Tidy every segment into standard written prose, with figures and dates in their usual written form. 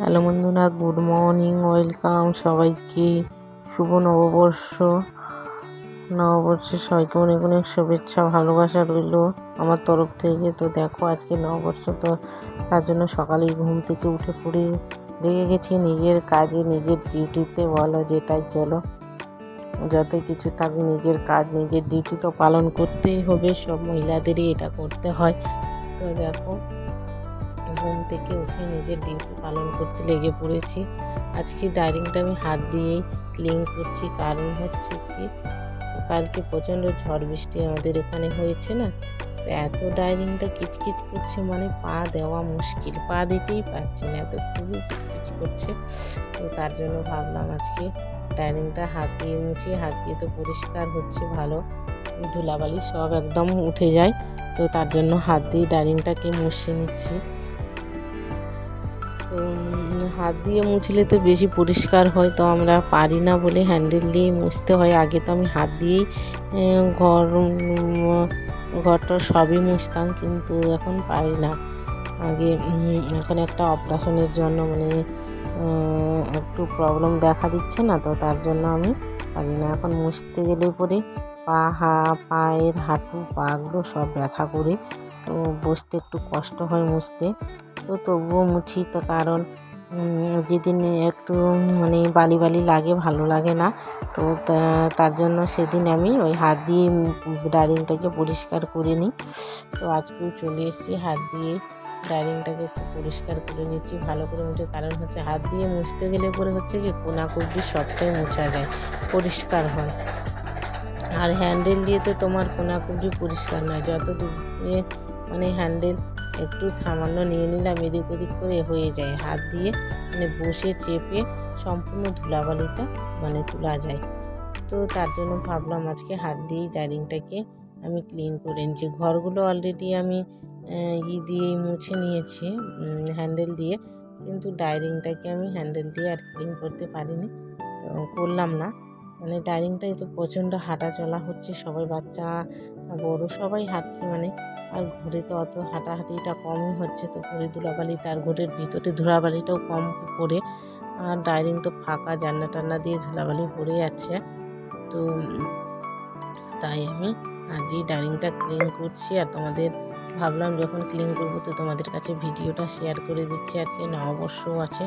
Hello বন্ধুরা, good morning, welcome সবাইকে। শুভ নববর্ষে সবাইকে অনেক অনেক শুভেচ্ছা, ভালোবাসা রইল আমার তরফ থেকে। তো দেখো, আজকে নববর্ষ, তো তার জন্য সকালেই ঘুম থেকে উঠে পড়ে লেগে গেছি নিজের কাজে, নিজের ডিউটিতে, বলো যেটাই চলো, যতই কিছু থাকবে নিজের কাজ, নিজের ডিউটি তো পালন করতেই হবে, সব মহিলাদেরই এটা করতে হয়। তো দেখো, ঘুম থেকে উঠে নিজের ডিউটি পালন করতে লেগে পড়েছি। আজকে ডাইনিংটা আমি হাত দিয়েই ক্লিন করছি, কারণ হচ্ছে কি, কালকে প্রচণ্ড ঝড় বৃষ্টি আমাদের এখানে হয়েছে না, তো এত ডাইনিংটা কিচকিচ করছে, মানে পা দেওয়া মুশকিল, পা দিতেই পারছি না, এত খুবই কিচকিচ করছে। তো তার জন্য ভাবলাম আজকে ডাইনিংটা হাত দিয়ে মুছি। হাত দিয়ে তো পরিষ্কার হচ্ছে ভালো, ধুলাবালি সব একদম উঠে যায়, তো তার জন্য হাত দিয়ে ডাইনিংটাকে মুছে নিচ্ছি। তো হাত দিয়ে মুছলে তো বেশি পরিষ্কার হয়, তো আমরা পারি না বলে হ্যান্ডেল দিয়ে মুছতে হয়। আগে তো আমি হাত দিয়েই ঘরটা সবই মুছতাম, কিন্তু এখন পারি না। আগে এখন একটা অপারেশনের জন্য মানে একটু প্রবলেম দেখা দিচ্ছে না, তো তার জন্য আমি পারি না। এখন মুছতে গেলে পরে পায়ের হাঁটু পাগুলো সব ব্যথা করে, তো বসতে একটু কষ্ট হয় মুছতে। তো তবুও মুছি, তো কারণ যেদিন একটু মানে বালি বালি লাগে, ভালো লাগে না, তো তার জন্য সেদিন আমি ওই হাত দিয়ে ডাইনিংটাকে পরিষ্কার করে নিই। তো আজকেও চলে এসেছি হাত দিয়ে ডাইনিংটাকে একটু পরিষ্কার করে নিচ্ছি, ভালো করে মুছে। কারণ হচ্ছে হাত দিয়ে মুছতে গেলে পরে হচ্ছে কি, কোনাকুনি সবটাই মোছা যায়, পরিষ্কার হয়। আর হ্যান্ডেল দিয়ে তো তোমার কোনাকুনি পরিষ্কার নয়, যত দূর দিয়ে মানে হ্যান্ডেল একটু সামান্য নিয়ে নিলাম, এদিক ওদিক করে হয়ে যায়। হাত দিয়ে মানে বসে চেপে সম্পূর্ণ ধুলাবালিটা মানে তোলা যায়। তো তার জন্য ভাবলাম আজকে হাত দিয়েই ডাইনিংটাকে আমি ক্লিন করে নিচ্ছি। ঘরগুলো অলরেডি আমি দিয়েই মুছে নিয়েছি হ্যান্ডেল দিয়ে, কিন্তু ডাইনিংটাকে আমি হ্যান্ডেল দিয়ে আর ক্লিন করতে পারিনি, তো করলাম না। মানে ডাইনিংটাই তো প্রচণ্ড হাঁটা চলা হচ্ছে, সবাই বাচ্চা বড় সবাই হাঁটছে, মানে আর ঘরে তো অত হাঁটাহাঁটিটা কমই হচ্ছে, তো ঘরে ধুলাবালিটা আর ঘরের ভিতরে ধুলাবালিটাও কম পড়ে, আর ডাইনিং তো ফাঁকা, জানলা টান্না দিয়ে ধুলাবালি ভরে যাচ্ছে। তো তাই আমি আজই ডাইনিংটা ক্লিন করছি, আর তোমাদের ভাবলাম যখন ক্লিন করবো তো তোমাদের কাছে ভিডিওটা শেয়ার করে দিচ্ছি। আজকে নববর্ষও আছে,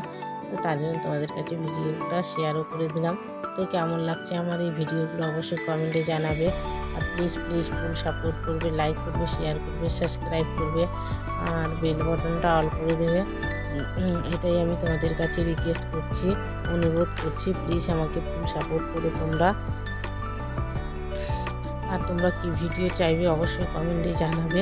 তো তার জন্য তোমাদের কাছে ভিডিওটা শেয়ারও করে দিলাম। তো কেমন লাগছে আমার এই ভিডিওগুলো অবশ্যই কমেন্টে জানাবে, আর প্লিজ ফুল সাপোর্ট করবে, লাইক করবে, শেয়ার করবে, সাবস্ক্রাইব করবে, আর বেল বাটনটা অল করে দেবে। এটাই আমি তোমাদের কাছে রিকোয়েস্ট করছি, অনুরোধ করছি, প্লিজ আমাকে ফুল সাপোর্ট করো তোমরা। আর তোমরা কি ভিডিও চাইবে অবশ্যই কমেন্টে জানাবে।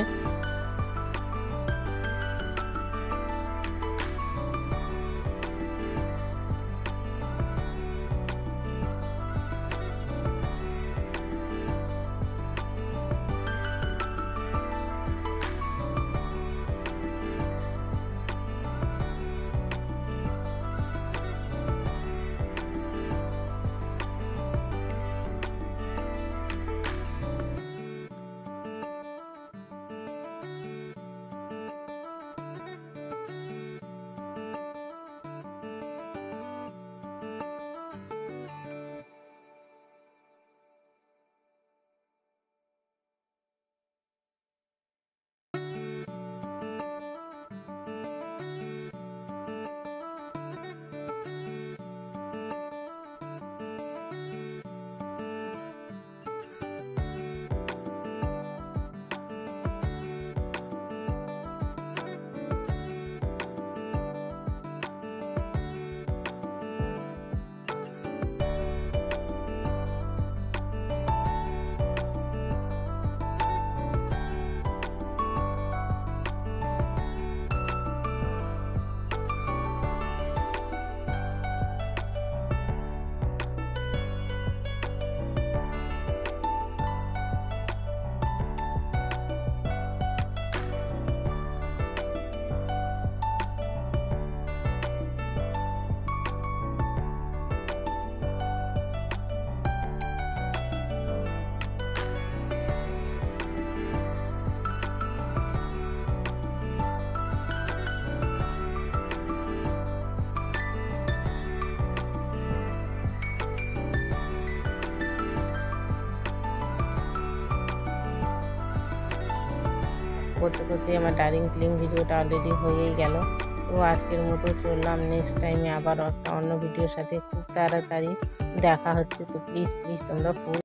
করতে করতে আমার ডাইনিং ক্লিন ভিডিওটা অলরেডি হয়েই গেল। তো আজকের মতো চললাম, নেক্সট টাইমে আবারও একটা অন্য ভিডিওর সাথে খুব তাড়াতাড়ি দেখা হচ্ছে। তো প্লিজ তোমরা